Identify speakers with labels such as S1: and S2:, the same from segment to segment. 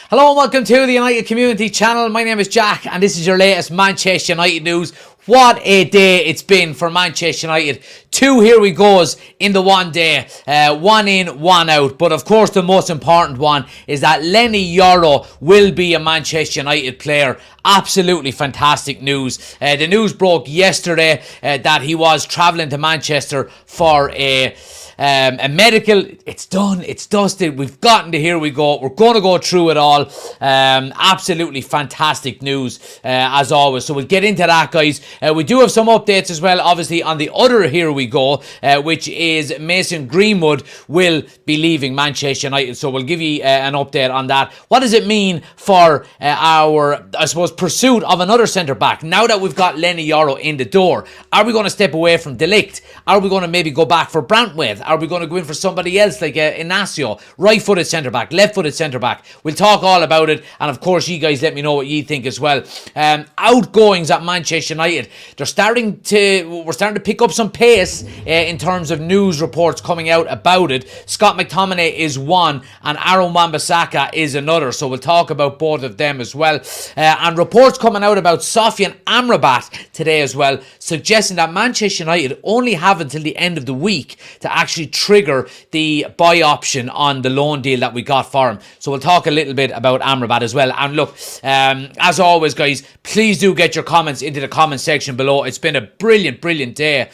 S1: Hello and welcome to the United Community Channel. My name is Jack and this is your latest Manchester United news. What a day it's been for Manchester United. 2 here we goes in the one day. 1 in, 1 out. But of course the most important one is that Leny Yoro will be a Manchester United player. Absolutely fantastic news. The news broke yesterday that he was travelling to Manchester for a medical. It's done, it's dusted, we've gotten to here we go. We're going to go through it all. Absolutely fantastic news as always, so we'll get into that, guys. We do have some updates as well, obviously, on the other here we go, which is Mason Greenwood will be leaving Manchester United, so we'll give you an update on that. What does it mean for our, I suppose, pursuit of another centre-back now that we've got Leny Yoro in the door? Are we going to step away from Ligt? Are we going to maybe go back for Brantwaite? Are we going to go in for somebody else like Inacio, right-footed centre-back, left-footed centre-back? We'll talk all about it, and of course you guys let me know what you think as well. Outgoings at Manchester United, we're starting to pick up some pace in terms of news reports coming out about it. Scott McTominay is one and Wan-Bissaka is another, so we'll talk about both of them as well. And reports coming out about Sofyan Amrabat today as well, suggesting that Manchester United only have until the end of the week to actually trigger the buy option on the loan deal that we got for him. So we'll talk a little bit about Amrabat as well. And look, as always, guys, please do get your comments into the comment section below. It's been a brilliant day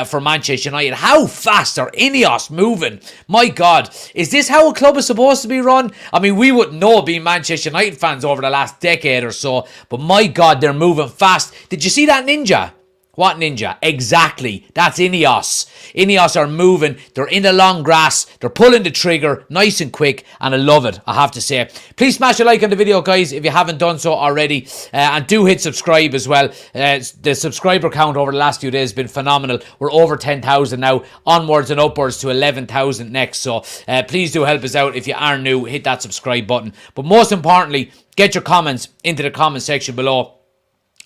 S1: for Manchester United. How fast are Ineos moving? My God, is this how a club is supposed to be run? I mean, we wouldn't know being Manchester United fans over the last decade or so, but my God, they're moving fast. Did you see that ninja? What ninja? Exactly. That's Ineos. Ineos are moving. They're in the long grass. They're pulling the trigger nice and quick. And I love it, I have to say. Please smash a like on the video, guys, if you haven't done so already. And do hit subscribe as well. The subscriber count over the last few days has been phenomenal. We're over 10,000 now. Onwards and upwards to 11,000 next. So please do help us out. If you are new, hit that subscribe button. But most importantly, get your comments into the comment section below.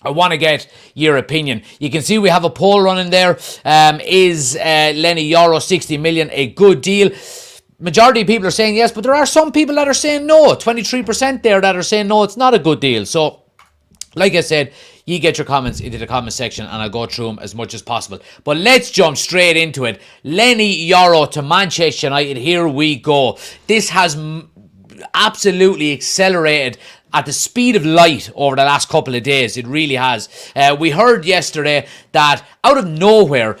S1: I want to get your opinion. You can see we have a poll running there. Is Leny Yoro 60 million a good deal? Majority of people are saying yes, but there are some people that are saying no. 23% there that are saying no, it's not a good deal. So, like I said, you get your comments into the comment section and I'll go through them as much as possible. But let's jump straight into it. Leny Yoro to Manchester United. Here we go. This has absolutely accelerated at the speed of light over the last couple of days. It really has. We heard yesterday that out of nowhere,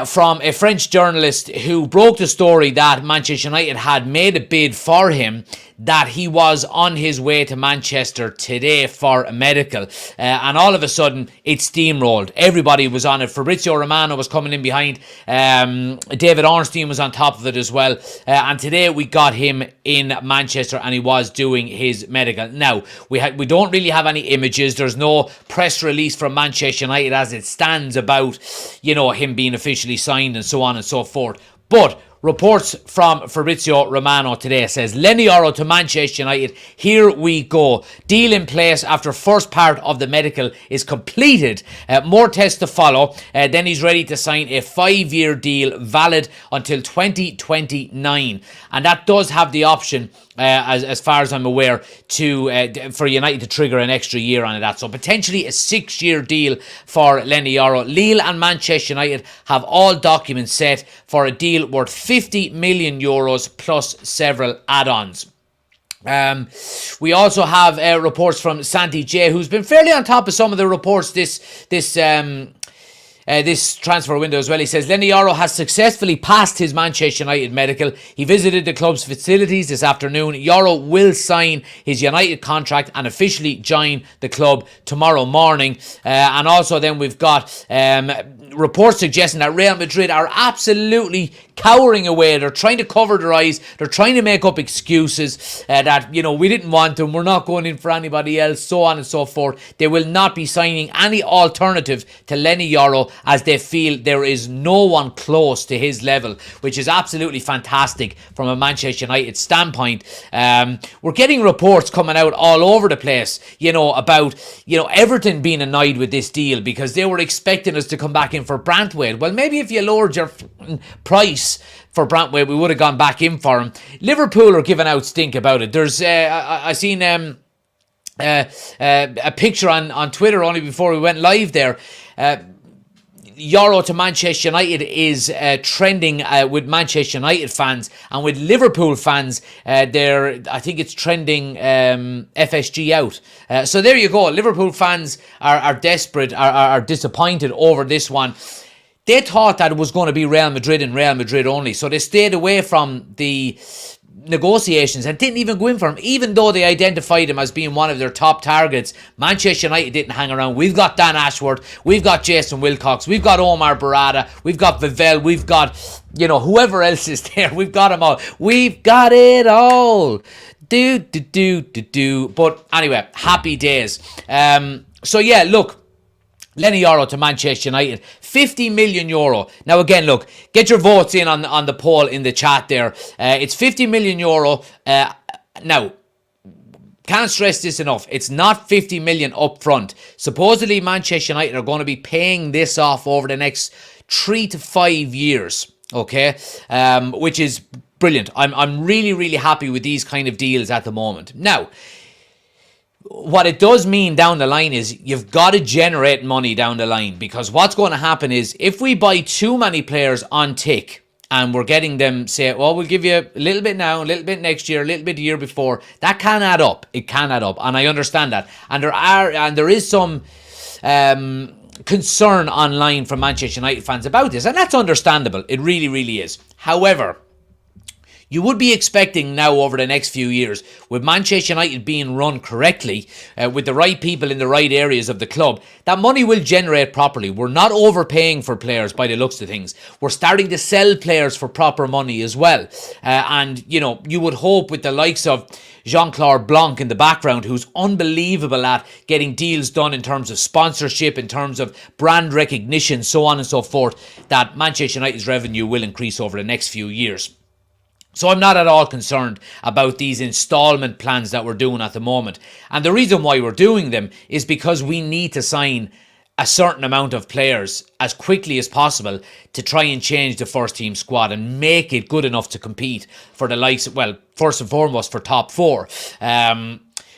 S1: from a French journalist who broke the story that Manchester United had made a bid for him, that he was on his way to Manchester today for a medical, and all of a sudden it steamrolled. Everybody was on it. Fabrizio Romano was coming in behind. David Ornstein was on top of it as well, and today we got him in Manchester and he was doing his medical. Now we don't really have any images. There's no press release from Manchester United as it stands about, you know, him being officially signed and so on and so forth. But reports from Fabrizio Romano today says Leny Yoro to Manchester United. Here we go. Deal in place after first part of the medical is completed. More tests to follow. Then he's ready to sign a 5-year deal valid until 2029. And that does have the option, as far as I'm aware, for United to trigger an extra year on that. So potentially a 6-year deal for Leny Yoro. Lille and Manchester United have all documents set for a deal worth 50 million euros plus several add-ons. We also have reports from Santi J, who's been fairly on top of some of the reports this transfer window as well. He says Leny Yoro has successfully passed his Manchester United medical. He visited the club's facilities this afternoon. Yoro will sign his United contract and officially join the club tomorrow morning. And also then we've got reports suggesting that Real Madrid are absolutely cowering away. They're trying to cover their eyes. They're trying to make up excuses that, you know, we didn't want him, we're not going in for anybody else, so on and so forth. They will not be signing any alternative to Leny Yoro as they feel there is no one close to his level, which is absolutely fantastic from a Manchester United standpoint. We're getting reports coming out all over the place, about, Everton being annoyed with this deal because they were expecting us to come back in for Brantwaite. Well, maybe if you lowered your price for Brantwaite, we would have gone back in for him. Liverpool are giving out stink about it. There's, I seen a picture on Twitter only before we went live there. Yoro to Manchester United is trending with Manchester United fans, and with Liverpool fans, I think it's trending FSG out. So there you go. Liverpool fans are desperate, are disappointed over this one. They thought that it was going to be Real Madrid and Real Madrid only, so they stayed away from the negotiations and didn't even go in for him, even though they identified him as being one of their top targets. Manchester United didn't hang around. We've got Dan Ashworth, we've got Jason Wilcox, we've got Omar Barada, we've got Vivel, we've got, whoever else is there, we've got them all. We've got it all. But anyway, happy days. So yeah, look, Leny Yoro to Manchester United, 50 million euro. Now again, look, get your votes in on the poll in the chat there. It's 50 million euro. Now, can't stress this enough. It's not 50 million up front. Supposedly Manchester United are going to be paying this off over the next 3 to 5 years. Okay, which is brilliant. I'm really, really happy with these kind of deals at the moment. Now, what it does mean down the line is you've got to generate money down the line, because what's going to happen is if we buy too many players on tick and we're getting them, say, well, we'll give you a little bit now, a little bit next year, a little bit the year before, that can add up. It can add up, and I understand that. And there is some concern online from Manchester United fans about this, and that's understandable. It really, really is. However, you would be expecting now over the next few years, with Manchester United being run correctly, with the right people in the right areas of the club, that money will generate properly. We're not overpaying for players by the looks of things. We're starting to sell players for proper money as well. And, you would hope with the likes of Jean-Claude Blanc in the background, who's unbelievable at getting deals done in terms of sponsorship, in terms of brand recognition, so on and so forth, that Manchester United's revenue will increase over the next few years. So I'm not at all concerned about these installment plans that we're doing at the moment. And the reason why we're doing them is because we need to sign a certain amount of players as quickly as possible to try and change the first team squad and make it good enough to compete for the likes, well, first and foremost for top four.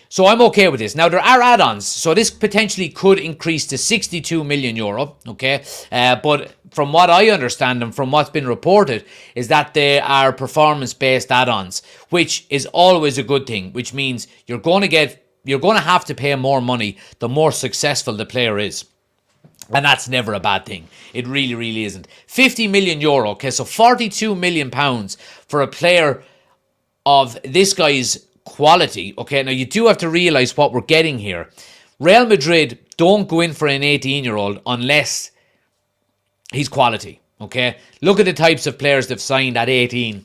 S1: So I'm okay with this. Now, there are add-ons, so this potentially could increase to 62 million euro, okay? But from what I understand and from what's been reported is that they are performance-based add-ons, which is always a good thing, which means you're going to have to pay more money the more successful the player is. And that's never a bad thing. It really, really isn't. 50 million euro, okay, so 42 million pounds for a player of this guy's quality. Okay, now you do have to realise what we're getting here. Real Madrid don't go in for an 18-year-old unless he's quality. Okay, look at the types of players they've signed at 18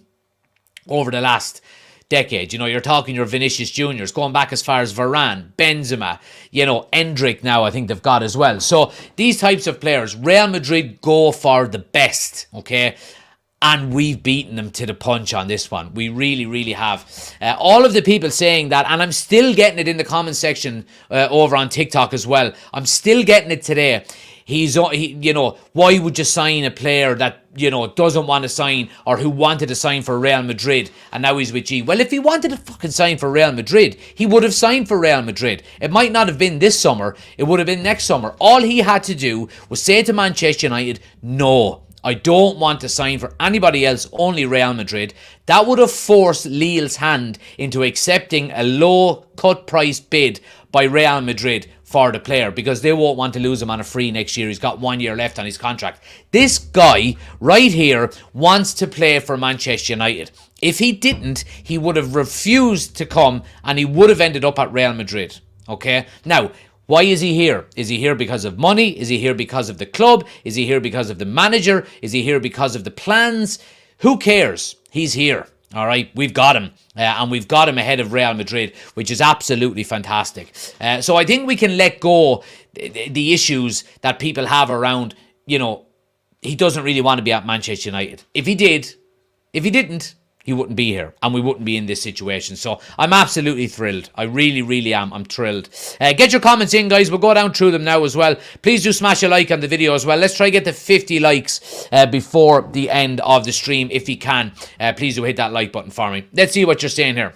S1: over the last decade. You're talking your Vinicius Juniors, going back as far as Varane, Benzema, Endrick now I think they've got as well. So these types of players, Real Madrid go for the best, okay? And we've beaten them to the punch on this one. We really, really have. All of the people saying that, and I'm still getting it in the comment section over on TikTok as well. I'm still getting it today. Why would you sign a player that, doesn't want to sign, or who wanted to sign for Real Madrid and now he's with G? Well, if he wanted to fucking sign for Real Madrid, he would have signed for Real Madrid. It might not have been this summer. It would have been next summer. All he had to do was say to Manchester United, no, I don't want to sign for anybody else, only Real Madrid. That would have forced Lille's hand into accepting a low cut price bid by Real Madrid for the player, because they won't want to lose him on a free next year. He's got 1 year left on his contract. This guy right here wants to play for Manchester United. If he didn't, he would have refused to come and he would have ended up at Real Madrid. Okay? Now, why is he here? Is he here because of money? Is he here because of the club? Is he here because of the manager? Is he here because of the plans? Who cares? He's here. All right, we've got him. And we've got him ahead of Real Madrid, which is absolutely fantastic. So I think we can let go the issues that people have around you know, he doesn't really want to be at Manchester United. If he didn't, he wouldn't be here, and we wouldn't be in this situation. So I'm absolutely thrilled. I really, really am. I'm thrilled. Get your comments in, guys. We'll go down through them now as well. Please do smash a like on the video as well. Let's try to get to 50 likes before the end of the stream, if you can. Please do hit that like button for me. Let's see what you're saying here.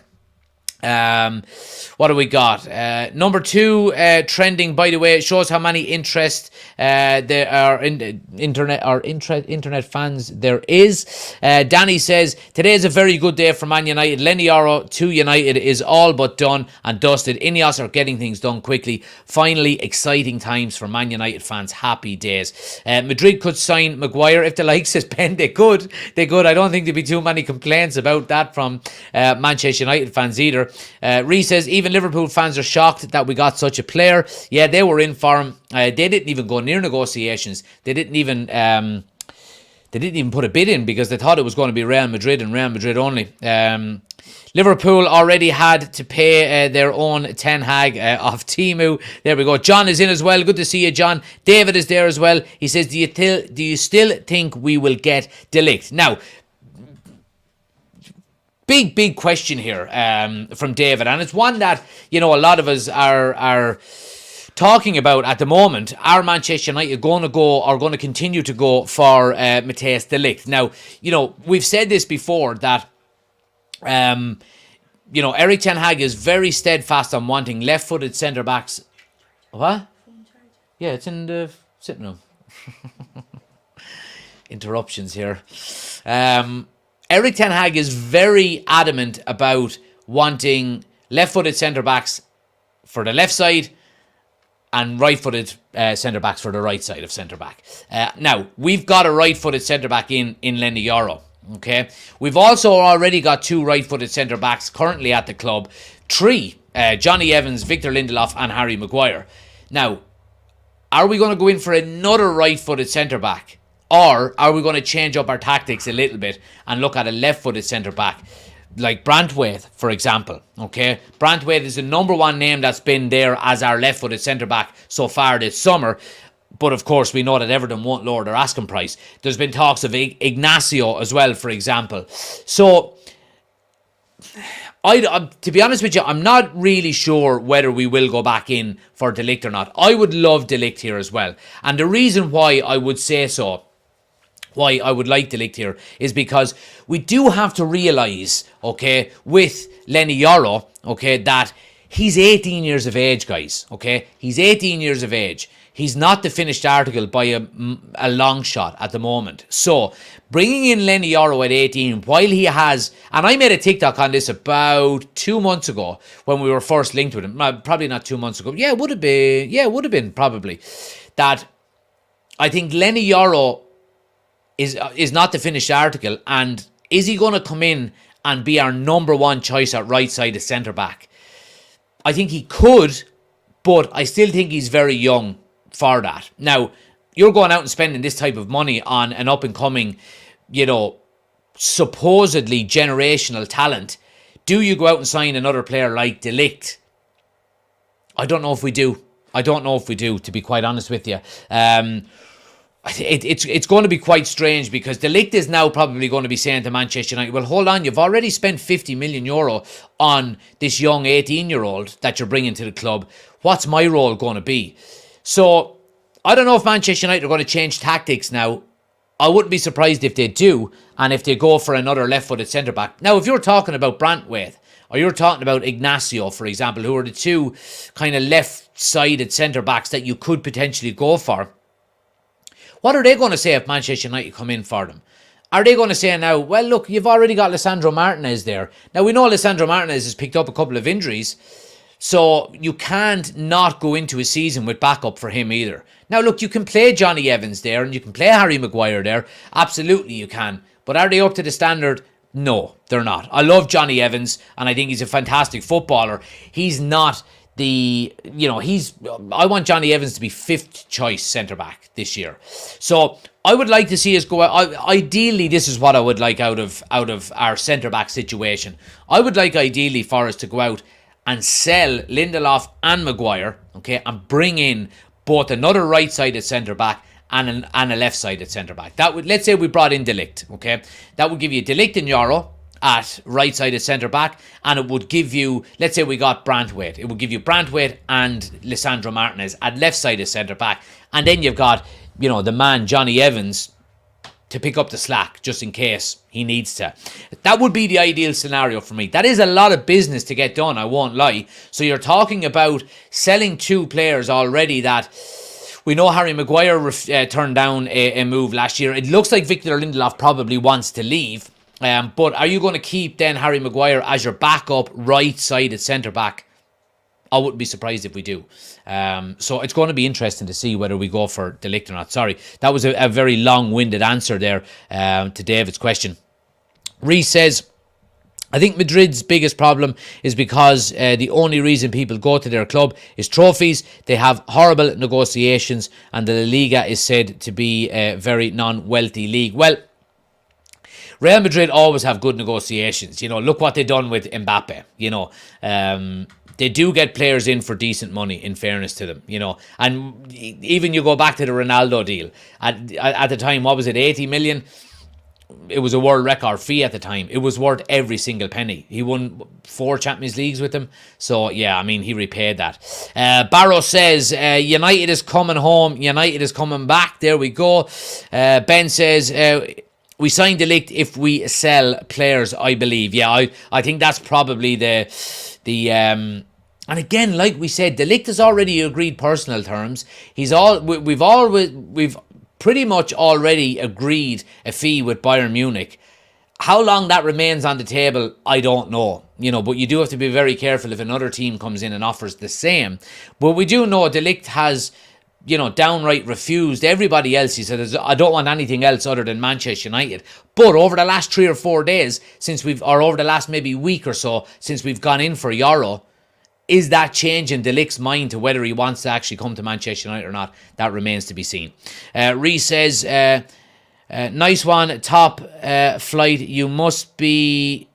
S1: What do we got? Number 2 trending, by the way. It shows how many interest there are in internet fans there is. Danny says, today is a very good day for Man United. Leny Yoro to United is all but done and dusted. Ineos are getting things done quickly. Finally, exciting times for Man United fans. Happy days. Madrid could sign Maguire if the likes says Ben. They could. I don't think there'd be too many complaints about that from Manchester United fans either. Reece says, even Liverpool fans are shocked that we got such a player. Yeah, they were in for him. They didn't even go near negotiations. They didn't even put a bid in because they thought it was going to be Real Madrid and Real Madrid only. Liverpool already had to pay their own Ten Hag off Timu. There we go. John is in as well. Good to see you, John. David is there as well. He says, do you still think we will get De Ligt? Now, big question here from David, and it's one that, you know, a lot of us are talking about at the moment. Are Manchester United going to continue to go for Matthijs de Ligt? Now, you know, we've said this before that, you know, Erik ten Hag is very steadfast on wanting left-footed centre-backs. What? Yeah, it's in the sitting room. Interruptions here. Erik ten Hag is very adamant about wanting left-footed centre-backs for the left side and right-footed centre-backs for the right side of centre-back. Now, we've got a right-footed centre-back in Leny Yoro, okay? We've also already got 2 right-footed centre-backs currently at the club. 3, Johnny Evans, Victor Lindelof and Harry Maguire. Now, are we going to go in for another right-footed centre-back? Or are we going to change up our tactics a little bit and look at a left-footed centre-back like Brantwaite, for example? Okay, Brantwaite is the number 1 name that's been there as our left-footed centre-back so far this summer. But of course, we know that Everton won't lower their asking price. There's been talks of Ignacio as well, for example. So, to be honest with you, I'm not really sure whether we will go back in for De Ligt or not. I would love De Ligt here as well. And the reason why I would say so, why I would like De Ligt here, is because we do have to realise, okay, with Leny Yoro, okay, that he's 18 years of age, guys, okay? He's 18 years of age. He's not the finished article by a long shot at the moment. So, bringing in Leny Yoro at 18, while he has, and I made a TikTok on this about 2 months ago when we were first linked with him, probably not 2 months ago, it would have been probably, that I think Leny Yoro is not the finished article, and is he going to come in and be our number 1 choice at right side of centre back? I think he could, but I still think he's very young for that. Now, you're going out and spending this type of money on an up and coming, you know, supposedly generational talent. Do you go out and sign another player like De Ligt? I don't know if we do. To be quite honest with you. It's going to be quite strange, because De Ligt is now probably going to be saying to Manchester United, well, hold on, you've already spent 50 million euro on this young 18-year-old that you're bringing to the club. What's my role going to be? So, I don't know if Manchester United are going to change tactics now. I wouldn't be surprised if they do, and if they go for another left-footed centre-back. Now, if you're talking about Brantwaite, or you're talking about Ignacio, for example, who are the 2 kind of left-sided centre-backs that you could potentially go for, what are they going to say if Manchester United come in for them? Are they going to say now, well, look, you've already got Lisandro Martinez there. Now, we know Lisandro Martinez has picked up a couple of injuries, so you can't not go into a season with backup for him either. Now, look, you can play Johnny Evans there and you can play Harry Maguire there. Absolutely you can. But are they up to the standard? No, they're not. I love Johnny Evans and I think he's a fantastic footballer. He's not I want Johnny Evans to be 5th choice centre-back this year. So I would like to see us go out. Ideally, this is what I would like out of our centre-back situation. I would like ideally for us to go out and sell Lindelof and Maguire, okay, and bring in both another right-sided centre-back and a left-sided centre-back. That would, let's say we brought in Ligt, okay? That would give you Ligt and Yoro at right-sided centre-back, and it would give you, let's say we got Branthwaite. It would give you Branthwaite and Lisandro Martinez at left-sided centre-back, and then you've got, you know, the man Johnny Evans to pick up the slack just in case he needs to. That would be the ideal scenario for me. That is a lot of business to get done, I won't lie. So you're talking about selling 2 players already that we know Harry Maguire turned down a move last year. It looks like Victor Lindelof probably wants to leave. But are you going to keep then Harry Maguire as your backup right-sided centre-back? I wouldn't be surprised if we do. So it's going to be interesting to see whether we go for Ligt or not. Sorry, that was a very long-winded answer there to David's question. Reece says, I think Madrid's biggest problem is because the only reason people go to their club is trophies. They have horrible negotiations, and the La Liga is said to be a very non-wealthy league. Well, Real Madrid always have good negotiations. You know, look what they've done with Mbappe. You know, they do get players in for decent money, in fairness to them, you know. And even you go back to the Ronaldo deal. At the time, what was it, 80 million? It was a world record fee at the time. It was worth every single penny. He won 4 Champions Leagues with them. So, yeah, I mean, he repaid that. Barrow says, United is coming home. United is coming back. There we go. Ben says, we signed Ligt if we sell players, I believe. Yeah, I think that's probably the and again, like we said, Ligt has already agreed personal terms. We've pretty much already agreed a fee with Bayern Munich. How long that remains on the table, I don't know. You know, but you do have to be very careful if another team comes in and offers the same. But we do know Ligt has, you know, downright refused everybody else. He said, I don't want anything else other than Manchester United. But over the last 3 or 4 days, or over the last maybe week or so, since we've gone in for Yoro, is that changing Ligt's mind to whether he wants to actually come to Manchester United or not? That remains to be seen. Reece says, nice one, top flight. You must be...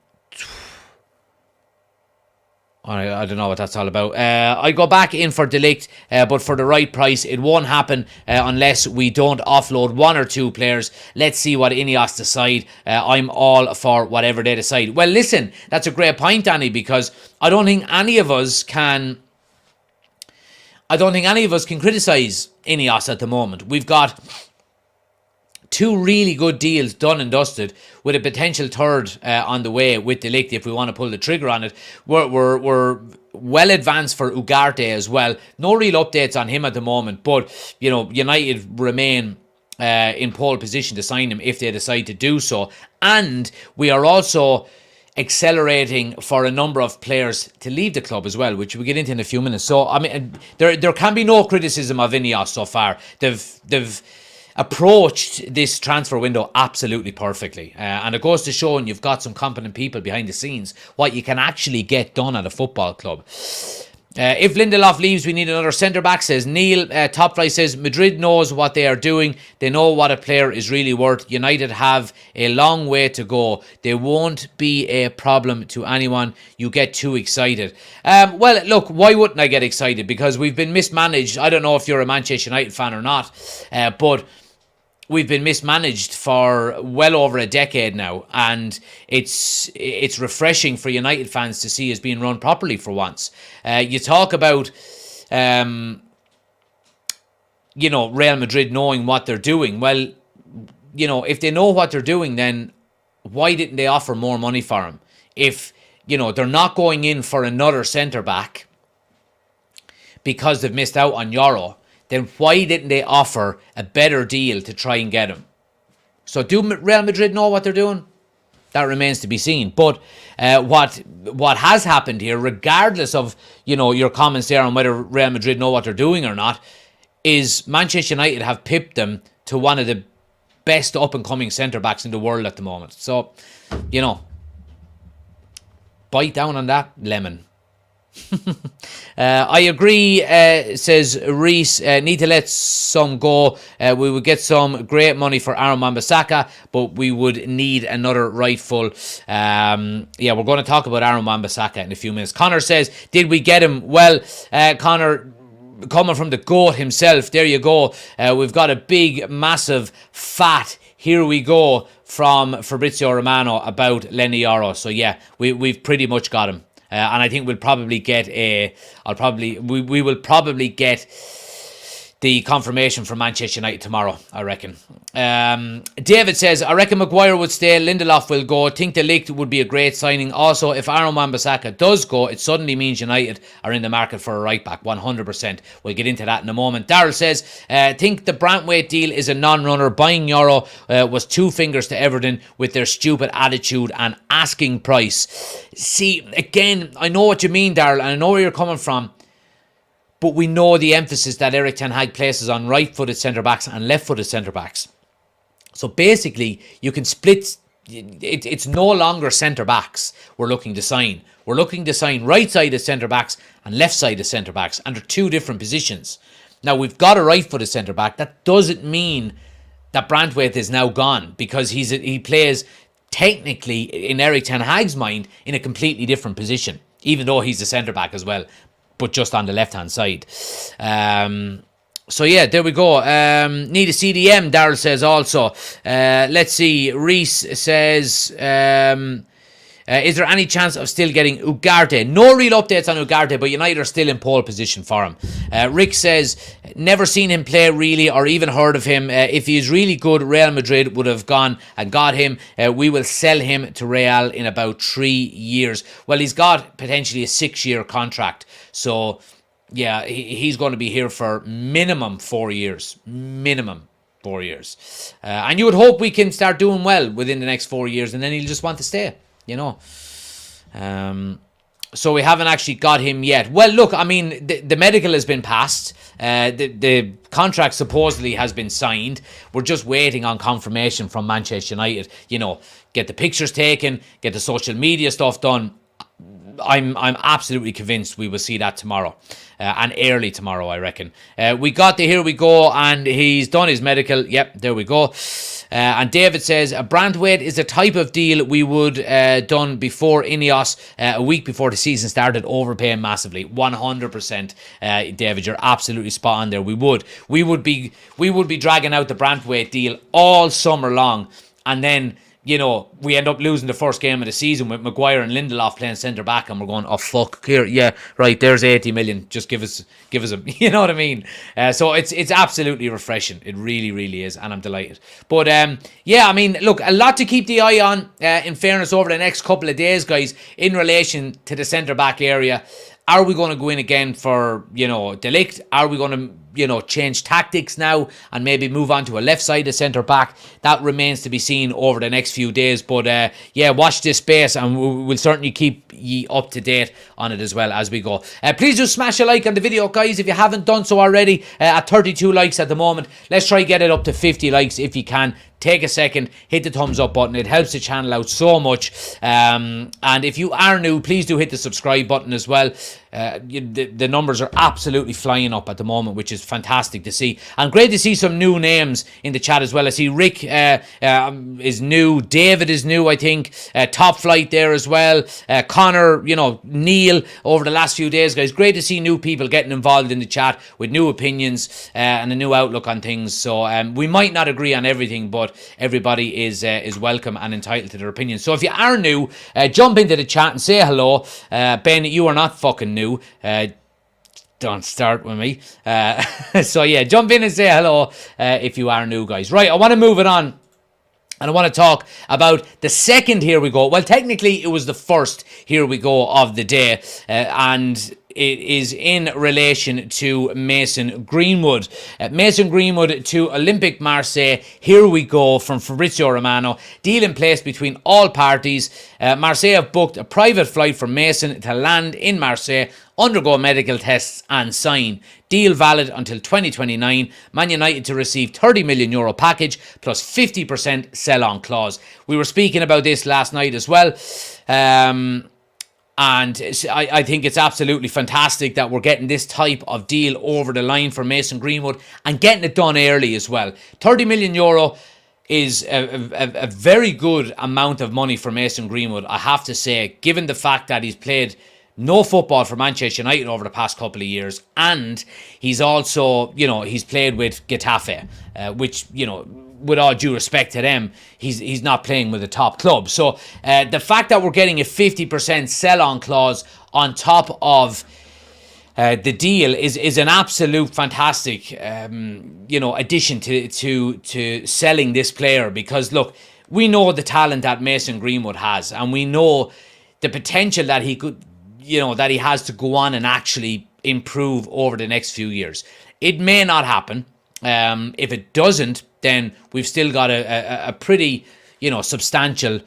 S1: I don't know what that's all about. I go back in for Ligt, but for the right price. It won't happen unless we don't offload 1 or 2 players. Let's see what Ineos decide. I'm all for whatever they decide. Well, listen, that's a great point, Danny, because I don't think any of us can criticise Ineos at the moment. We've got 2 really good deals done and dusted, with a potential third on the way with the Ligt if we want to pull the trigger on it. We're well advanced for Ugarte as well. No real updates on him at the moment, but you know, United remain in pole position to sign him if they decide to do so. And we are also accelerating for a number of players to leave the club as well, which we'll get into in a few minutes. So I mean, there can be no criticism of Ineos so far. They've approached this transfer window absolutely perfectly, and it goes to show, and you've got some competent people behind the scenes, what you can actually get done at a football club. If Lindelof leaves, we need another centre-back, says Neil. Top Fly says, Madrid knows what they are doing. They know what a player is really worth. United have a long way to go. They won't be a problem to anyone. You get too excited. Well, look, why wouldn't I get excited? Because we've been mismanaged. I don't know if you're a Manchester United fan or not, but we've been mismanaged for well over a decade now, and it's refreshing for United fans to see us being run properly for once. You talk about, you know, Real Madrid knowing what they're doing. Well, you know, if they know what they're doing, then why didn't they offer more money for him? If, you know, they're not going in for another centre-back because they've missed out on Yoro, then why didn't they offer a better deal to try and get him? So do Real Madrid know what they're doing? That remains to be seen. But what has happened here, regardless of, you know, your comments there on whether Real Madrid know what they're doing or not, is Manchester United have pipped them to one of the best up-and-coming centre-backs in the world at the moment. So, you know, bite down on that lemon. I agree, says Reece. Need to let some go. We would get some great money for Wan-Bissaka, but we would need another rightful. Yeah, we're going to talk about Wan-Bissaka in a few minutes. Connor says, did we get him? Well, Connor, coming from the GOAT himself. There you go. We've got a big, massive, fat "here we go" from Fabrizio Romano about Leny Yoro. So yeah, we've pretty much got him. And I think we'll probably get we will probably get the confirmation from Manchester United tomorrow, I reckon. David says, I reckon Maguire would stay, Lindelof will go. Think the Ligt would be a great signing. Also, if Aaron Wan-Bissaka does go, it suddenly means United are in the market for a right back, 100%. We'll get into that in a moment. Daryl says, think the Brantwaite deal is a non-runner. Buying Yoro was two fingers to Everton with their stupid attitude and asking price. See, again, I know what you mean, Daryl, and I know where you're coming from. But we know the emphasis that Erik ten Hag places on right-footed centre-backs and left-footed centre-backs. So basically, you can split. It's no longer centre-backs we're looking to sign. We're looking to sign right-sided centre-backs and left-sided centre-backs. And they're two different positions. Now, we've got a right-footed centre-back. That doesn't mean that Brantwaite is now gone. Because he plays, technically, in Erik ten Hag's mind, in a completely different position. Even though he's a centre-back as well. But just on the left-hand side. So yeah, there we go. Need a CDM, Daryl says also. Let's see. Reese says, is there any chance of still getting Ugarte? No real updates on Ugarte, but United are still in pole position for him. Rick says, never seen him play really or even heard of him. If he is really good, Real Madrid would have gone and got him. We will sell him to Real in about 3 years. Well, he's got potentially a 6-year contract. So, yeah, he's going to be here for minimum 4 years. Minimum 4 years. And you would hope we can start doing well within the next 4 years, and then he'll just want to stay, you know. So we haven't actually got him yet. Well, look, I mean, the medical has been passed. The contract supposedly has been signed. We're just waiting on confirmation from Manchester United. You know, get the pictures taken, get the social media stuff done. I'm absolutely convinced we will see that tomorrow. And early tomorrow, I reckon. We got the here we go, and he's done his medical. Yep, there we go. And David says, Brantwaite is a type of deal we would done before Ineos, a week before the season started, overpaying massively. 100%, David, you're absolutely spot on there. We would be dragging out the Brantwaite deal all summer long, and then, you know, we end up losing the first game of the season with Maguire and Lindelof playing centre back, and we're going, oh fuck, here, yeah, right, there's 80 million, just give us them, you know what I mean? So it's absolutely refreshing, it really, really is, and I'm delighted. But yeah, I mean, look, a lot to keep the eye on, in fairness, over the next couple of days, guys, in relation to the centre back area. Are we going to go in again for, you know, Ligt? Are we going to, you know, change tactics now and maybe move on to a left-sided centre-back? That remains to be seen over the next few days. But, yeah, watch this space, and we'll certainly keep ye up to date on it as well as we go. Please do smash a like on the video, guys, if you haven't done so already. At 32 likes at the moment. Let's try get it up to 50 likes if you can. Take a second, hit the thumbs up button. It helps the channel out so much. And if you are new, please do hit the subscribe button as well. The numbers are absolutely flying up at the moment, which is fantastic to see. And great to see some new names in the chat as well. I see Rick is new. David is new, I think. Top Flight there as well. Connor, you know, Neil over the last few days, guys. Great to see new people getting involved in the chat with new opinions and a new outlook on things. So we might not agree on everything, but everybody is welcome and entitled to their opinion. So if you are new, jump into the chat and say hello. Ben, you are not fucking new. Don't start with me. So yeah, jump in and say hello if you are new, guys. Right, I want to move it on. And I want to talk about the second here we go. Well, technically, it was the first here we go of the day. And it is in relation to Mason Greenwood. Mason Greenwood to Olympique Marseille. Here we go from Fabrizio Romano. Deal in place between all parties. Marseille have booked a private flight for Mason to land in Marseille, undergo medical tests and sign. Deal valid until 2029. Man United to receive €30 million package plus 50% sell-on clause. We were speaking about this last night as well. And I think it's absolutely fantastic that we're getting this type of deal over the line for Mason Greenwood and getting it done early as well. €30 million is a very good amount of money for Mason Greenwood, I have to say, given the fact that he's played no football for Manchester United over the past couple of years, and he's also, he's played with Getafe, which, with all due respect to them, he's not playing with a top club. So the fact that we're getting a 50% sell-on clause on top of the deal is an absolute fantastic, addition to selling this player, because look, we know the talent that Mason Greenwood has, and we know the potential that he could, that he has to go on and actually improve over the next few years. It may not happen. If it doesn't, then we've still got a pretty, substantial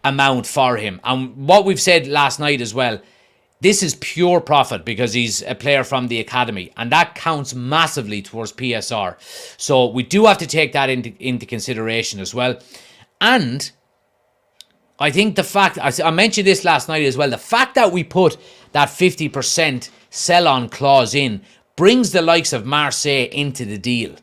S1: amount for him. And what we've said last night as well, this is pure profit because he's a player from the academy, and that counts massively towards PSR. So we do have to take that into consideration as well. And I think the fact, I mentioned this last night as well, the fact that we put that 50% sell-on clause in brings the likes of Marseille into the deal.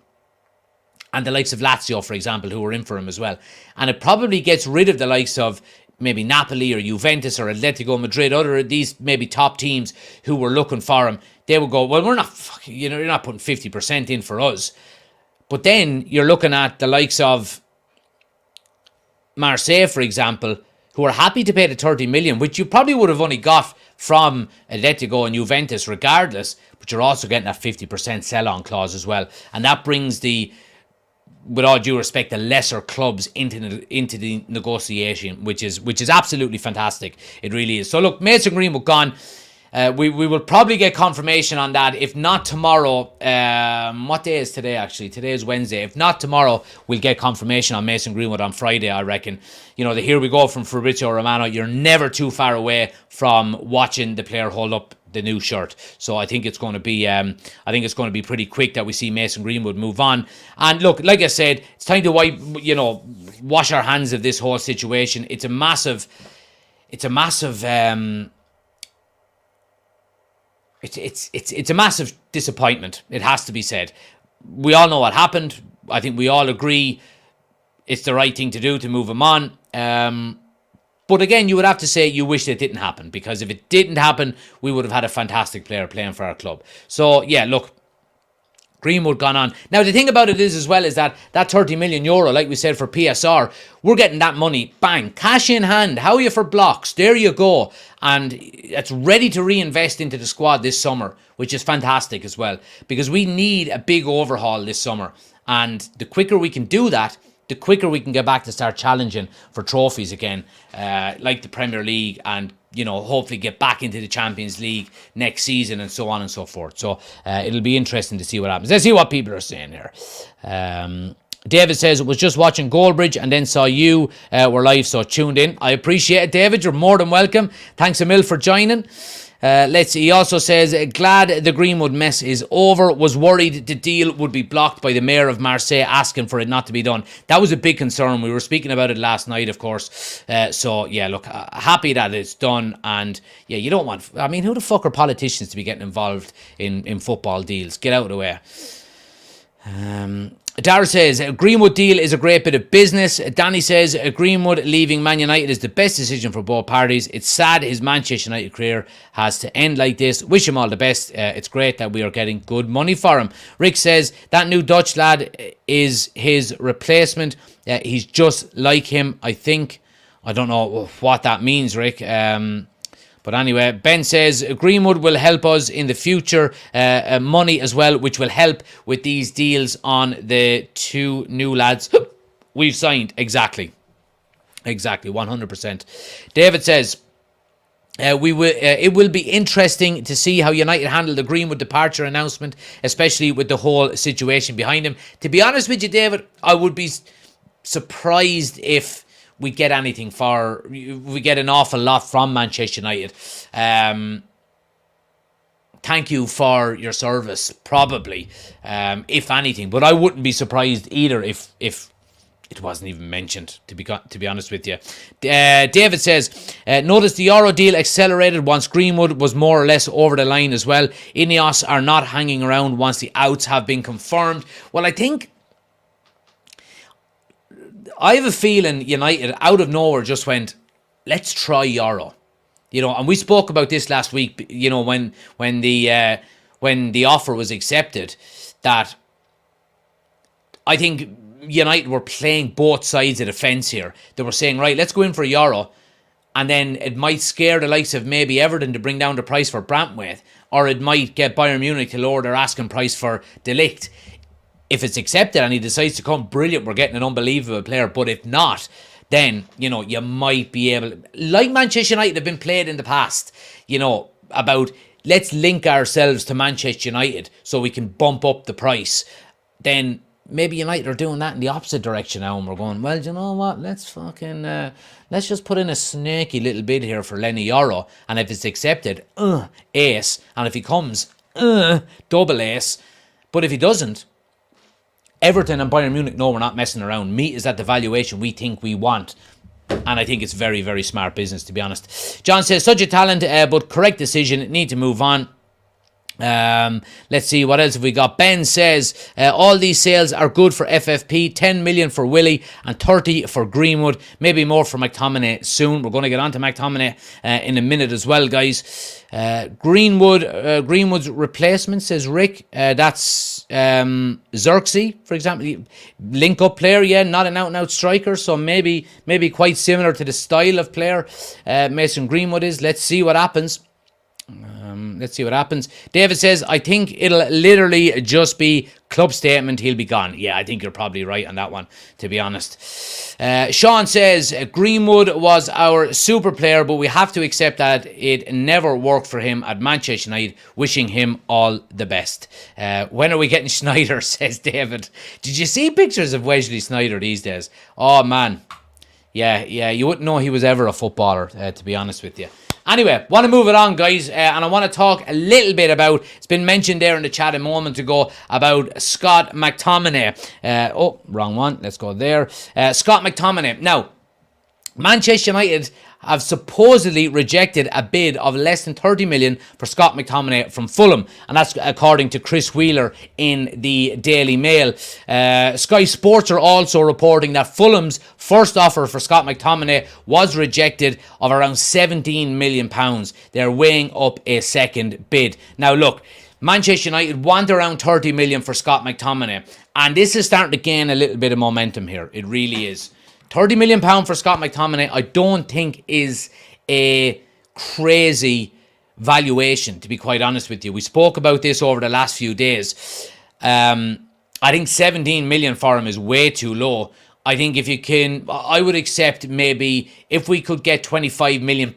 S1: And the likes of Lazio, for example, who were in for him as well. And it probably gets rid of the likes of maybe Napoli or Juventus or Atletico Madrid, other of these maybe top teams who were looking for him. They would go, well, we're not, you're not putting 50% in for us. But then you're looking at the likes of Marseille, for example, who are happy to pay the 30 million, which you probably would have only got from Atletico and Juventus regardless, but you're also getting that 50% sell-on clause as well. And that brings the, with all due respect, the lesser clubs into the negotiation, which is absolutely fantastic. It really is. So look, Mason Greenwood gone. We will probably get confirmation on that. If not tomorrow, what day is today actually? Today is Wednesday. If not tomorrow, we'll get confirmation on Mason Greenwood on Friday, I reckon. The here we go from Fabrizio Romano. You're never too far away from watching the player hold up the new shirt. So I think it's going to be pretty quick that we see Mason Greenwood move on. And look, like I said, it's time to wash our hands of this whole situation. It's a massive It's a massive disappointment. It has to be said. We all know what happened. I think we all agree it's the right thing to do to move him on. But again, you would have to say you wish it didn't happen, because if it didn't happen, we would have had a fantastic player playing for our club. So yeah, look, Greenwood gone on. Now the thing about it is as well is that 30 million euro, like we said, for PSR, we're getting that money, bang, cash in hand. How are you for blocks? There you go. And it's ready to reinvest into the squad this summer, which is fantastic as well, because we need a big overhaul this summer. And the quicker we can do that, the quicker we can get back to start challenging for trophies again, like the Premier League, and hopefully get back into the Champions League next season, and so on and so forth. So it'll be interesting to see what happens. Let's see what people are saying here. David says, it was just watching Goldbridge and then saw you were live, so tuned in. I appreciate it, David. You're more than welcome. Thanks a mil for joining. Let's see. He also says, glad the Greenwood mess is over. Was worried the deal would be blocked by the mayor of Marseille asking for it not to be done. That was a big concern. We were speaking about it last night, of course. So yeah, look, happy that it's done. And yeah, you don't want, who the fuck are politicians to be getting involved in football deals? Get out of the way. Dara says, a Greenwood deal is a great bit of business. Danny says, Greenwood leaving Man United is the best decision for both parties. It's sad his Manchester United career has to end like this. Wish him all the best. It's great that we are getting good money for him. Rick says, that new Dutch lad is his replacement. He's just like him, I think. I don't know what that means, Rick. But anyway, Ben says, Greenwood will help us in the future, money as well, which will help with these deals on the two new lads we've signed. Exactly, 100%. David says, it will be interesting to see how United handle the Greenwood departure announcement, especially with the whole situation behind him. To be honest with you, David, I would be surprised if we get anything we get an awful lot from Manchester United. Thank you for your service, probably, if anything. But I wouldn't be surprised either if it wasn't even mentioned, to be honest with you. David says, notice the Euro deal accelerated once Greenwood was more or less over the line as well. Ineos are not hanging around once the outs have been confirmed. Well, I have a feeling United, out of nowhere, just went, let's try Yoro. And we spoke about this last week, when the offer was accepted, that I think United were playing both sides of the fence here. They were saying, right, let's go in for Yoro, and then it might scare the likes of maybe Everton to bring down the price for Brantwaite, or it might get Bayern Munich to lower their asking price for Ligt. If it's accepted and he decides to come, brilliant, we're getting an unbelievable player. But if not, then, you might be able, like Manchester United have been played in the past, about let's link ourselves to Manchester United so we can bump up the price. Then maybe United are doing that in the opposite direction now, and we're going, well, you know what, let's just put in a snaky little bid here for Leny Yoro, and if it's accepted, ace, and if he comes, double ace. But if he doesn't, Everton and Bayern Munich know we're not messing around. Meet us at the valuation we think we want. And I think it's very, very smart business, to be honest. John says, such a talent, but correct decision. Need to move on. Let's see, what else have we got? Ben says, all these sales are good for FFP. 10 million for Willie and 30 for Greenwood. Maybe more for McTominay soon. We're going to get on to McTominay in a minute as well, guys. Greenwood's replacement, says Rick. That's Xerxes, for example. Link-up player, not an out-and-out striker, so maybe quite similar to the style of player Mason Greenwood is. Let's see what happens. David says, I think it'll literally just be club statement, he'll be gone. Yeah, I think you're probably right on that one, to be honest. Sean says, Greenwood was our super player, but we have to accept that it never worked for him at Manchester United. Wishing him all the best. When are we getting Schneider, says David. Did you see pictures of Wesley Sneijder these days? Oh, man. Yeah, you wouldn't know he was ever a footballer, to be honest with you. Anyway, want to move it on, guys, and I want to talk a little bit about, it's been mentioned there in the chat a moment ago, about Scott McTominay. Wrong one. Let's go there. Scott McTominay. Now, Manchester United have supposedly rejected a bid of less than 30 million for Scott McTominay from Fulham, and that's according to Chris Wheeler in the Daily Mail. Sky Sports are also reporting that Fulham's first offer for Scott McTominay was rejected of around 17 million pounds. They're weighing up a second bid. Now look, Manchester United want around 30 million for Scott McTominay, and this is starting to gain a little bit of momentum here. It really is. £30 million for Scott McTominay, I don't think is a crazy valuation, to be quite honest with you. We spoke about this over the last few days. I think 17 million for him is way too low. I think if you can, I would accept maybe if we could get £25 million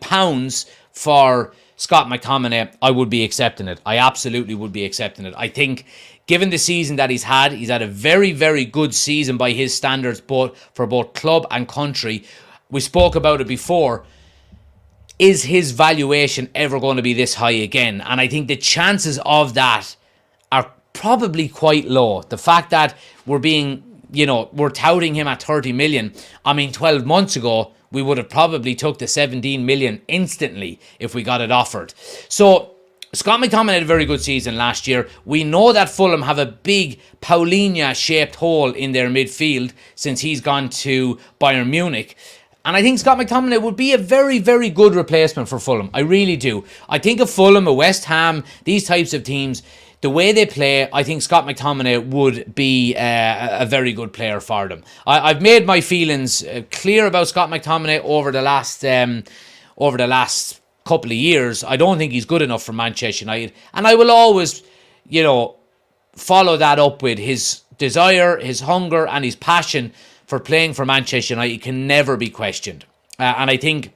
S1: for Scott McTominay, I would be accepting it. I absolutely would be accepting it. I think, given the season that he's had a very, very good season by his standards, for both club and country. We spoke about it before. Is his valuation ever going to be this high again? And I think the chances of that are probably quite low. The fact that we're touting him at 30 million. I mean, 12 months ago, we would have probably took the 17 million instantly if we got it offered. So Scott McTominay had a very good season last year. We know that Fulham have a big Paulinho-shaped hole in their midfield since he's gone to Bayern Munich. And I think Scott McTominay would be a very, very good replacement for Fulham. I really do. I think of Fulham, a West Ham, these types of teams, the way they play, I think Scott McTominay would be a very good player for them. I've made my feelings clear about Scott McTominay over the last couple of years. I don't think he's good enough for Manchester United, and I will always, follow that up with his desire, his hunger, and his passion for playing for Manchester United can never be questioned. And I think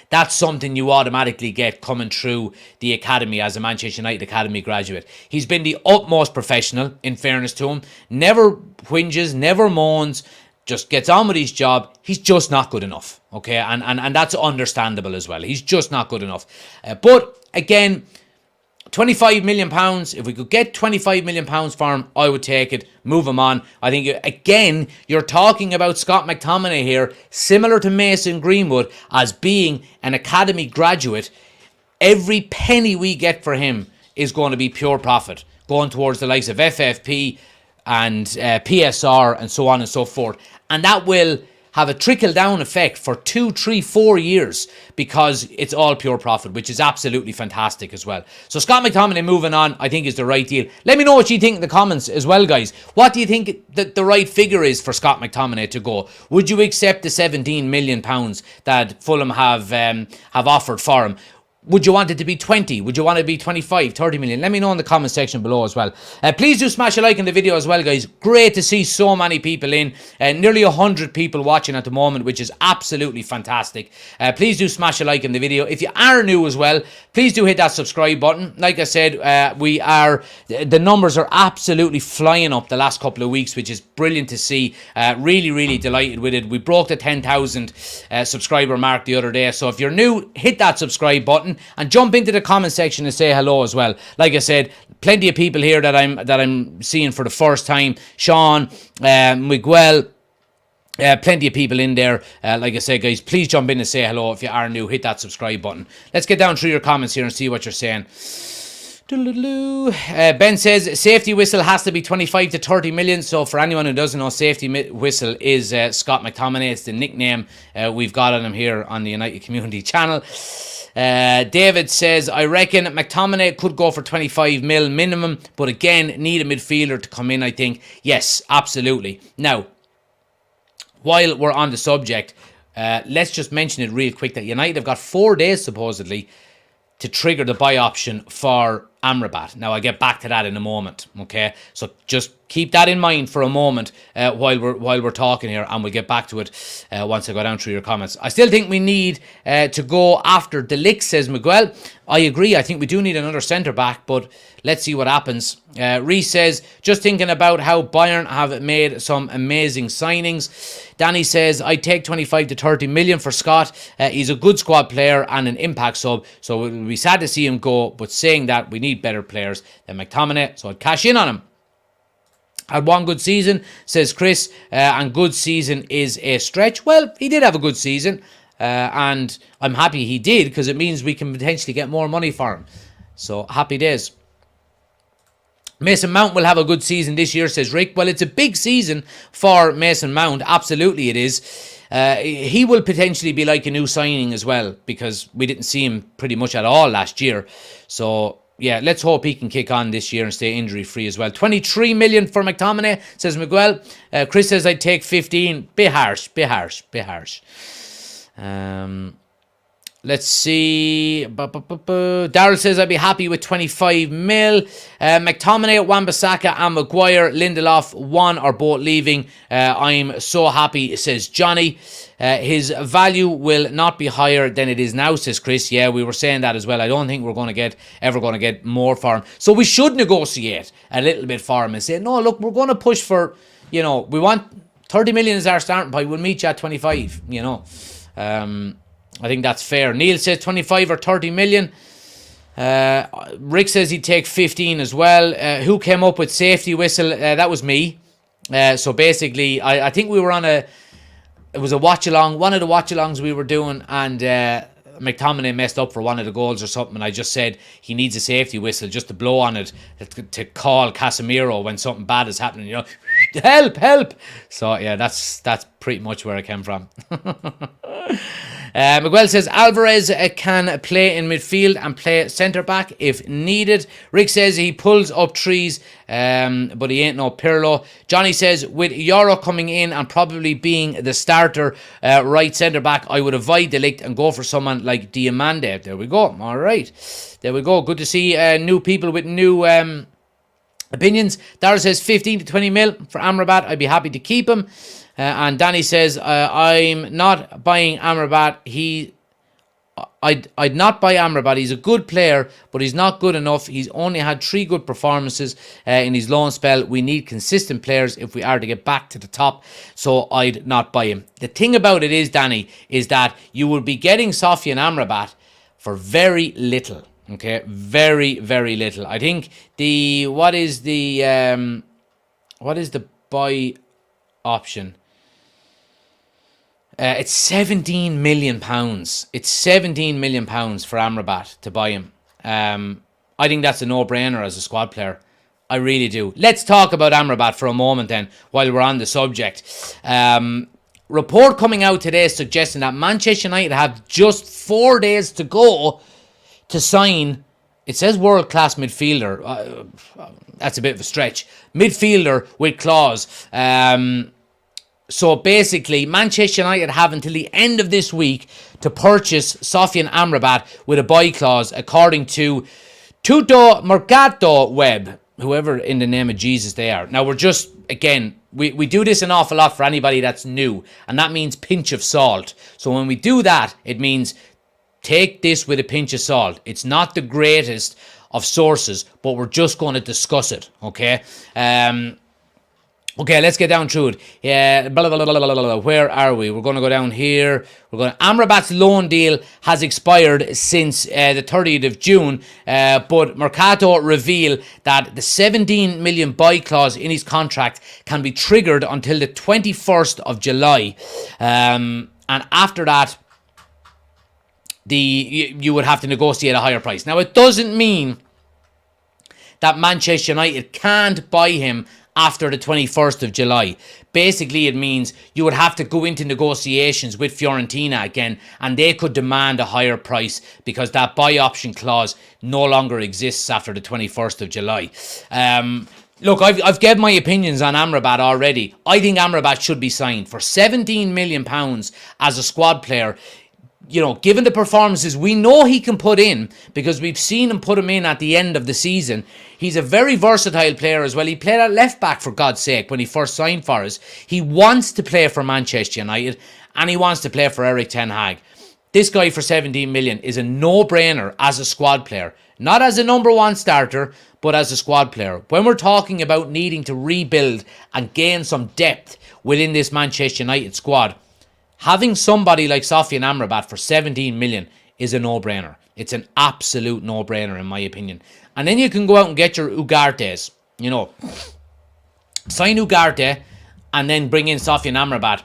S1: that's something you automatically get coming through the academy as a Manchester United Academy graduate. He's been the utmost professional, in fairness to him. Never whinges, never moans, just gets on with his job. He's just not good enough, okay? And that's understandable as well. He's just not good enough. But, again, £25 million, if we could get £25 million for him, I would take it, move him on. I think, again, you're talking about Scott McTominay here, similar to Mason Greenwood, as being an academy graduate. Every penny we get for him is going to be pure profit, going towards the likes of FFP and PSR and so on and so forth. And that will have a trickle-down effect for 2, 3, 4 years because it's all pure profit, which is absolutely fantastic as well. So Scott McTominay moving on, I think, is the right deal. Let me know what you think in the comments as well, guys. What do you think that the right figure is for Scott McTominay to go? Would you accept the £17 million that Fulham have offered for him? Would you want it to be 20? Would you want it to be 25, 30 million? Let me know in the comment section below as well. Please do smash a like in the video as well, guys. Great to see so many people in. Nearly 100 people watching at the moment, which is absolutely fantastic. Please do smash a like in the video. If you are new as well, please do hit that subscribe button. Like I said, the numbers are absolutely flying up the last couple of weeks, which is brilliant to see. Really, really delighted with it. We broke the 10,000 subscriber mark the other day. So if you're new, hit that subscribe button and jump into the comment section and say hello as well. Like I said, plenty of people here that I'm seeing for the first time. Sean, Miguel, plenty of people in there. Like I said, guys, please jump in and say hello. If you are new, hit that subscribe button. Let's get down through your comments here and see what you're saying. Ben says safety whistle has to be 25 to 30 million. So for anyone who doesn't know, safety whistle is Scott McTominay. It's the nickname we've got on him here on the United Community channel. David says, I reckon McTominay could go for 25 mil minimum, but again, need a midfielder to come in, I think. Yes, absolutely. Now, while we're on the subject, let's just mention it real quick that United have got 4 days, supposedly, to trigger the buy option for Amrabat. Now, I'll get back to that in a moment, okay? So just keep that in mind for a moment while we're talking here, and we'll get back to it once I go down through your comments. I still think we need to go after Ligt, says Miguel. I agree. I think we do need another centre-back, but let's see what happens. Reece says, just thinking about how Bayern have made some amazing signings. Danny says, I'd take 25 to 30 million for Scott. He's a good squad player and an impact sub, so it will be sad to see him go, but saying that, we need better players than McTominay, so I'd cash in on him. Had one good season, says Chris, and good season is a stretch. Well, he did have a good season, and I'm happy he did, because it means we can potentially get more money for him. So, happy days. Mason Mount will have a good season this year, says Rick. Well, it's a big season for Mason Mount. Absolutely it is. He will potentially be like a new signing as well, because we didn't see him pretty much at all last year. So, yeah, let's hope he can kick on this year and stay injury-free as well. 23 million for McTominay, says Miguel. Chris says I'd take 15. Bit harsh. Let's see. Daryl says I'd be happy with 25 mil. McTominay, Wan-Bissaka and Maguire, Lindelof, one or both leaving. I'm so happy, says Johnny. His value will not be higher than it is now, says Chris. Yeah, we were saying that as well. I don't think we're ever going to get more for him. So we should negotiate a little bit for him and say, no, look, we're going to push for, we want 30 million is our starting point. We'll meet you at 25, I think that's fair. Neil says 25 or 30 million. Rick says he'd take 15 as well. Who came up with safety whistle? That was me. So basically, I think we were on it was a watch-along, one of the watch-alongs we were doing, and McTominay messed up for one of the goals or something, and I just said he needs a safety whistle just to blow on it to call Casemiro when something bad is happening, help. So, yeah, that's pretty much where I came from. Miguel says Alvarez can play in midfield and play centre-back if needed. Rick says he pulls up trees, but he ain't no Pirlo. Johnny says with Yoro coming in and probably being the starter right centre-back, I would avoid the Ligt and go for someone like Diamande. There we go. All right. There we go. Good to see new people with new opinions. Dara says 15 to 20 mil for Amrabat. I'd be happy to keep him. And Danny says, I'm not buying Amrabat. I'd not buy Amrabat. He's a good player, but he's not good enough. He's only had 3 good performances in his loan spell. We need consistent players if we are to get back to the top. So I'd not buy him. The thing about it is, Danny, is that you will be getting Sofyan Amrabat for very little. Okay, very, very little. I think what is the buy option? It's 17 million pounds. It's 17 million pounds for Amrabat to buy him. I think that's a no-brainer as a squad player. I really do. Let's talk about Amrabat for a moment then, while we're on the subject. report coming out today suggesting that Manchester United have just 4 days to go to sign, it says world-class midfielder. That's a bit of a stretch. Midfielder with clause. So basically, Manchester United have until the end of this week to purchase Sofyan Amrabat with a buy clause, according to Tutto Mercato Web, whoever in the name of Jesus they are. Now, we're just, again, we do this an awful lot for anybody that's new, and that means pinch of salt. So when we do that, it means take this with a pinch of salt. It's not the greatest of sources, but we're just going to discuss it, okay? Okay, let's get down through it. Yeah, blah, blah, blah, blah, blah, blah. Where are we? We're going to go down here. Amrabat's loan deal has expired since the 30th of June, but Mercato reveal that the 17 million buy clause in his contract can be triggered until the 21st of July. And after that, you would have to negotiate a higher price. Now, it doesn't mean that Manchester United can't buy him after the 21st of July. Basically, it means you would have to go into negotiations with Fiorentina again, and they could demand a higher price because that buy option clause no longer exists after the 21st of July. Look, I've given my opinions on Amrabat already. I think Amrabat should be signed for £17 million as a squad player. You know, given the performances we know he can put in, because we've seen him put him in at the end of the season. He's a very versatile player as well. He played at left back, for God's sake, when he first signed for us. He wants to play for Manchester United, and he wants to play for Erik ten Hag. This guy for 17 million is a no-brainer as a squad player. Not as a number one starter, but as a squad player. When we're talking about needing to rebuild and gain some depth within this Manchester United squad, having somebody like Sofyan Amrabat for 17 million is a no-brainer. It's an absolute no-brainer, in my opinion. And then you can go out and get your Ugartes. You know, sign Ugarte and then bring in Sofyan Amrabat.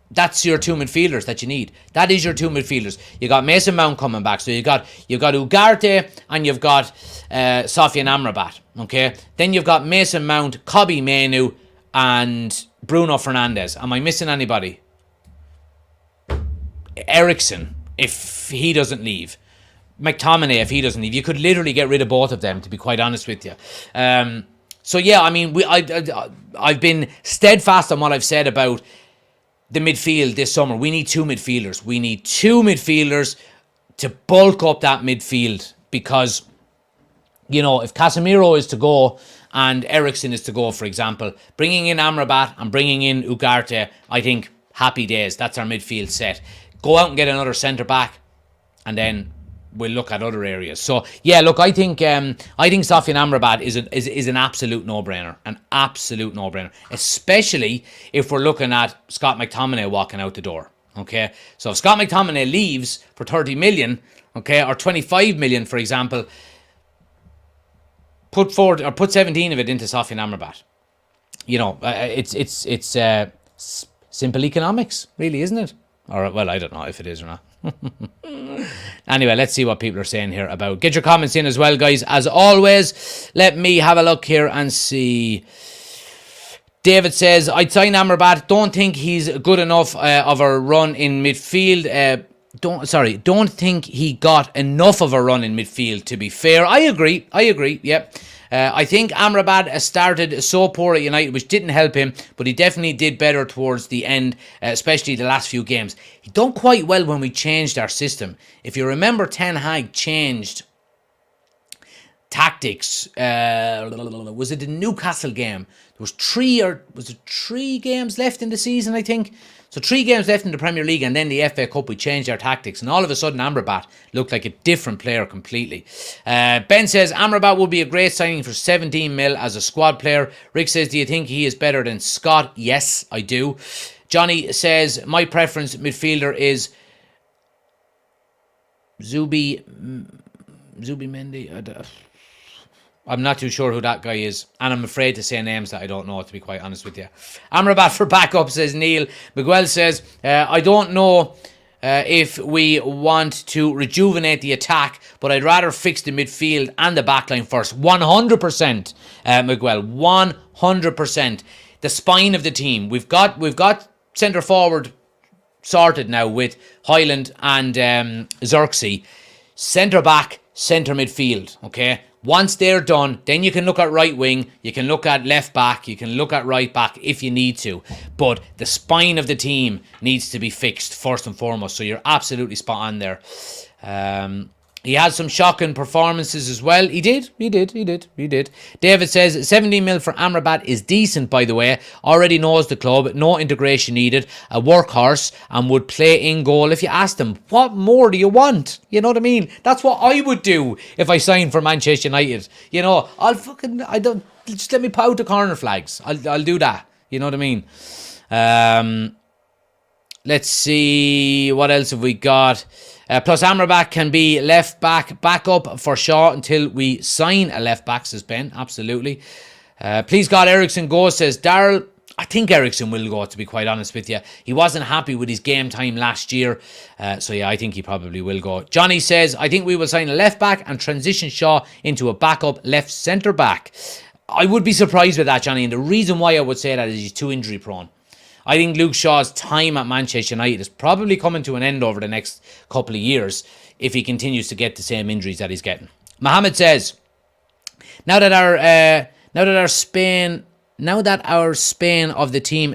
S1: That's your two midfielders that you need. That is your two midfielders. You got Mason Mount coming back, so you got Ugarte and you've got Sofyan Amrabat. Okay, then you've got Mason Mount, Kobbie Mainoo, and Bruno Fernandes. Am I missing anybody? Eriksen, if he doesn't leave. McTominay, if he doesn't leave. You could literally get rid of both of them, to be quite honest with you. So yeah, I mean, I've been steadfast on what I've said about the midfield this summer. We need two midfielders. We need two midfielders to bulk up that midfield, because, you know, if Casemiro is to go and Eriksen is to go, for example, bringing in Amrabat and bringing in Ugarte, I think happy days. That's our midfield set. Go out and get another centre-back, and then we'll look at other areas. So, yeah, look, I think Sofyan Amrabat is an absolute no-brainer. An absolute no-brainer. Especially if we're looking at Scott McTominay walking out the door. Okay? So, if Scott McTominay leaves for 30 million, okay, or 25 million, for example, put 17 of it into Sofyan Amrabat. You know, it's simple economics, really, isn't it? Or, well, I don't know if it is or not. Anyway, let's see what people are saying here about. Get your comments in as well, guys. As always, let me have a look here and see. David says, I'd sign Amrabat. Don't think he's good enough of a run in midfield. Don't think he got enough of a run in midfield, to be fair. I agree, yep. I think Amrabat started so poor at United, which didn't help him, but he definitely did better towards the end, especially the last few games. He done quite well when we changed our system. If you remember, Ten Hag changed tactics. Was it the Newcastle game? There was three games left in the season, I think. So 3 games left in the Premier League, and then the FA Cup, we changed our tactics, and all of a sudden Amrabat looked like a different player completely. Ben says Amrabat would be a great signing for 17 mil as a squad player. Rick says, do you think he is better than Scott? Yes, I do. Johnny says, my preference midfielder is Zubi Mendy. I'm not too sure who that guy is, and I'm afraid to say names that I don't know, to be quite honest with you. Amrabat for backup, says Neil. Miguel says, I don't know if we want to rejuvenate the attack, but I'd rather fix the midfield and the backline first. 100%, Miguel, 100%. The spine of the team. We've got centre forward sorted now with Highland and Xerxes. Centre back, centre midfield, okay? Once they're done, then you can look at right wing, you can look at left back, you can look at right back if you need to. But the spine of the team needs to be fixed first and foremost. So you're absolutely spot on there. He had some shocking performances as well. He did. David says 17 mil for Amrabat is decent, by the way. Already knows the club, no integration needed, a workhorse, and would play in goal. If you asked him, what more do you want? You know what I mean? That's what I would do if I signed for Manchester United. You know, just let me put out the corner flags. I'll do that. You know what I mean? Let's see, what else have we got? Plus Amrabat can be left back backup for Shaw until we sign a left back, says Ben. Absolutely. Please God Ericsson go, says Daryl. I think Ericsson will go, to be quite honest with you. He wasn't happy with his game time last year. So yeah, I think he probably will go. Johnny says, I think we will sign a left back and transition Shaw into a backup left centre back. I would be surprised with that, Johnny. And the reason why I would say that is he's too injury prone. I think Luke Shaw's time at Manchester United is probably coming to an end over the next couple of years if he continues to get the same injuries that he's getting. Mohammed says, now that our spine of the team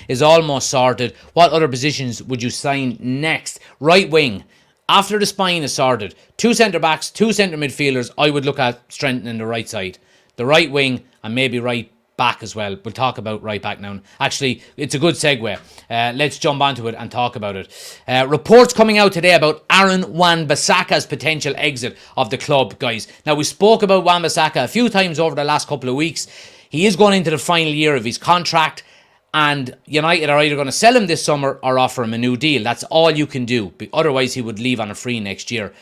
S1: is almost sorted, what other positions would you sign next? Right wing. After the spine is sorted, 2 centre backs, 2 centre midfielders, I would look at strengthening the right side. The right wing and maybe right back as well. We'll talk about right back now. Actually, it's a good segue. Let's jump onto it and talk about it. Reports coming out today about Aaron Wan-Bissaka's potential exit of the club, guys. Now, we spoke about Wan-Bissaka a few times over the last couple of weeks. He is going into the final year of his contract, and United are either going to sell him this summer or offer him a new deal. That's all you can do. Otherwise, he would leave on a free next year.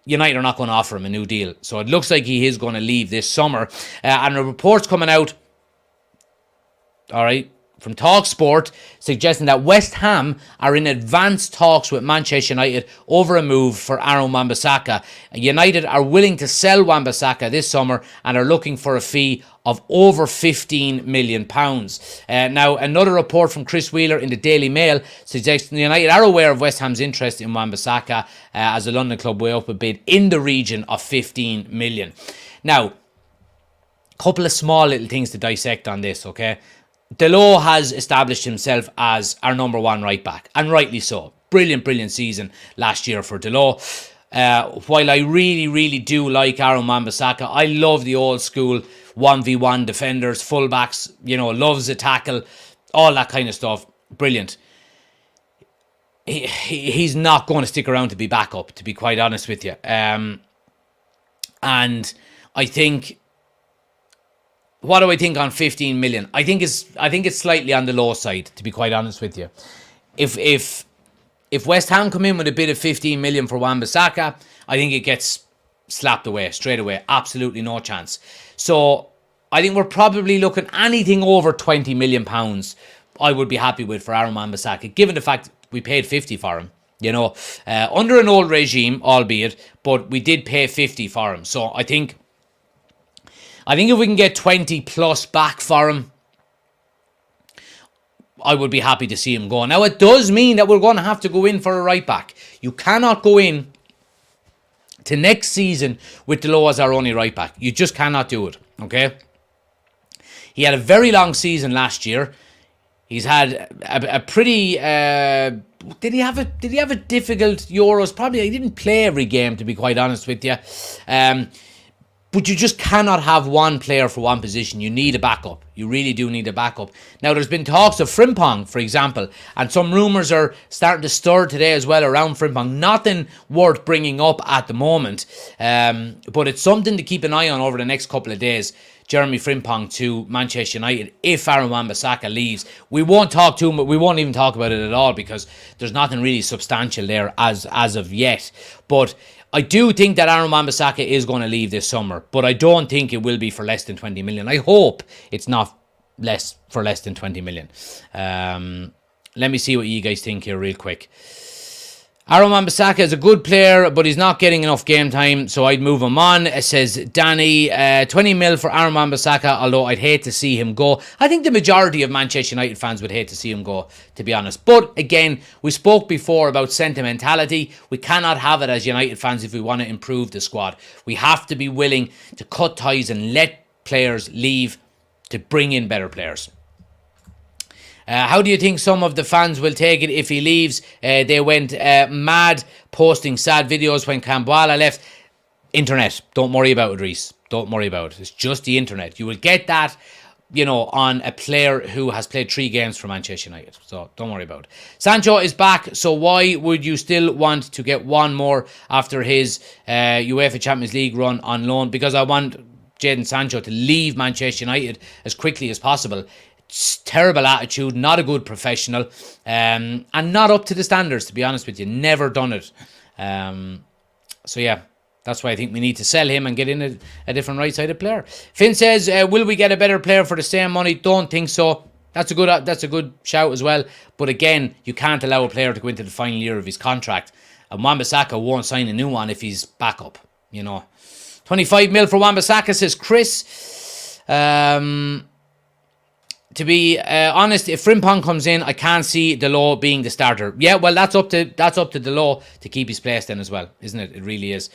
S1: United are not going to offer him a new deal. So it looks like he is going to leave this summer. And the reports coming out, all right, from TalkSport, suggesting that West Ham are in advanced talks with Manchester United over a move for Aaron Wan-Bissaka. United are willing to sell Wan-Bissaka this summer and are looking for a fee of over £15 million. Now, another report from Chris Wheeler in the Daily Mail suggests United are aware of West Ham's interest in Wan-Bissaka as the London club way up a bid in the region of £15 million. Now, a couple of small little things to dissect on this, okay? Delors has established himself as our number one right back, and rightly so. Brilliant season last year for Delors. While I really do like Aaron Wan-Bissaka, I love the old school 1v1 defenders, fullbacks, loves a tackle, all that kind of stuff. Brilliant. He's not going to stick around to be backup, to be quite honest with you. And I think, what do I think on 15 million? I think it's slightly on the low side, to be quite honest with you. If West Ham come in with a bid of 15 million for Wan-Bissaka, I think it gets slapped away straight away. Absolutely no chance. So I think we're probably looking anything over 20 million pounds. I would be happy with for Aaron Wan-Bissaka, given the fact we paid 50 for him. Under an old regime, albeit, but we did pay 50 for him. So I think if we can get 20 plus back for him, I would be happy to see him go. Now, it does mean that we're going to have to go in for a right back. You cannot go in to next season with Delors as our only right back. You just cannot do it, okay? He had a very long season last year. He's had a pretty... Did he have a difficult Euros? Probably he didn't play every game, to be quite honest with you. But you just cannot have one player for one position. You need a backup. You really do need a backup. Now, there's been talks of Frimpong, for example, and some rumours are starting to stir today as well around Frimpong. Nothing worth bringing up at the moment, but it's something to keep an eye on over the next couple of days. Jeremy Frimpong to Manchester United if Aaron Wan-Bissaka leaves. We won't talk to him, but we won't even talk about it at all because there's nothing really substantial there as of yet. But I do think that Aaron Wan-Bissaka is going to leave this summer, but I don't think it will be for less than 20 million. I hope it's not less than 20 million. Let me see what you guys think here real quick. Wan-Bissaka is a good player, but he's not getting enough game time, so I'd move him on. It says Danny, 20 mil for Wan-Bissaka, although I'd hate to see him go. I think the majority of Manchester United fans would hate to see him go, to be honest. But again, we spoke before about sentimentality. We cannot have it as United fans if we want to improve the squad. We have to be willing to cut ties and let players leave to bring in better players. How do you think some of the fans will take it if he leaves? They went mad posting sad videos when Kambwala left. Internet. Don't worry about it, Reese. Don't worry about it. It's just the internet. You will get that, you know, on a player who has played 3 games for Manchester United. So don't worry about it. Sancho is back. So why would you still want to get one more after his UEFA Champions League run on loan? Because I want Jadon Sancho to leave Manchester United as quickly as possible. Terrible attitude, not a good professional, and not up to the standards, to be honest with you. Never done it. So yeah, that's why I think we need to sell him and get in a different right-sided player. Finn says, will we get a better player for the same money? Don't think so. That's a good shout as well. But again, you can't allow a player to go into the final year of his contract. And Wan-Bissaka won't sign a new one if he's back up, you know. 25 mil for Wan-Bissaka, says Chris. To be honest, if Frimpong comes in, I can't see Delo being the starter. Yeah, well, that's up to Delo to keep his place then as well, isn't it? It really is.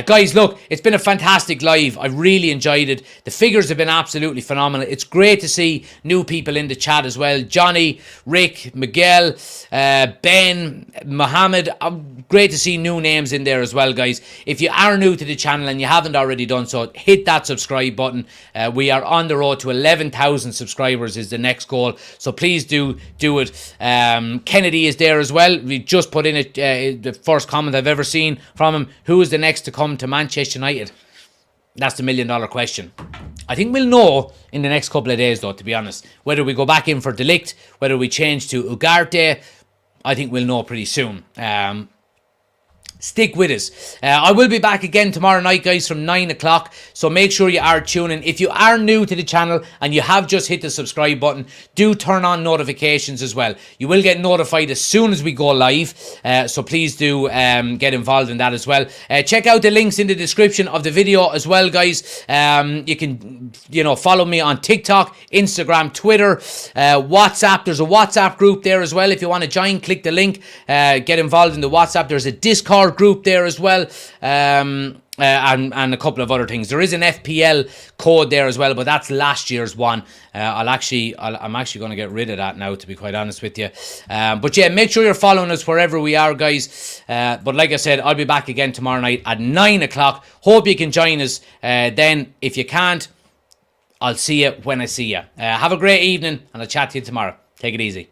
S1: Guys, look, it's been a fantastic live. I really enjoyed it. The figures have been absolutely phenomenal. It's great to see new people in the chat as well. Johnny, Rick, Miguel, Ben, Mohammed. Great to see new names in there as well, guys. If you are new to the channel and you haven't already done so, hit that subscribe button. We are on the road to 11,000 subscribers is the next goal, so please do it. Kennedy is there as well. We just put in the first comment I've ever seen from him. Who is the next to come to Manchester United? That's the $1 million question. I think we'll know in the next couple of days, though, to be honest. Whether we go back in for Ligt, whether we change to Ugarte, I think we'll know pretty soon. Stick with us. I will be back again tomorrow night, guys, from 9 o'clock. So make sure you are tuning. If you are new to the channel and you have just hit the subscribe button, do turn on notifications as well. You will get notified as soon as we go live. So please do get involved in that as well. Check out the links in the description of the video as well, guys. You can, follow me on TikTok, Instagram, Twitter, WhatsApp. There's a WhatsApp group there as well. If you want to join, click the link. Get involved in the WhatsApp. There's a Discord group there as well, and a couple of other things. There is an FPL code there as well, but that's last year's one. I'm actually going to get rid of that now, to be quite honest with you. But yeah, make sure you're following us wherever we are, guys. But like I said, I'll be back again tomorrow night at 9 o'clock. Hope you can join us then. If you can't, I'll see you when I see you. Have a great evening, and I'll chat to you tomorrow. Take it easy.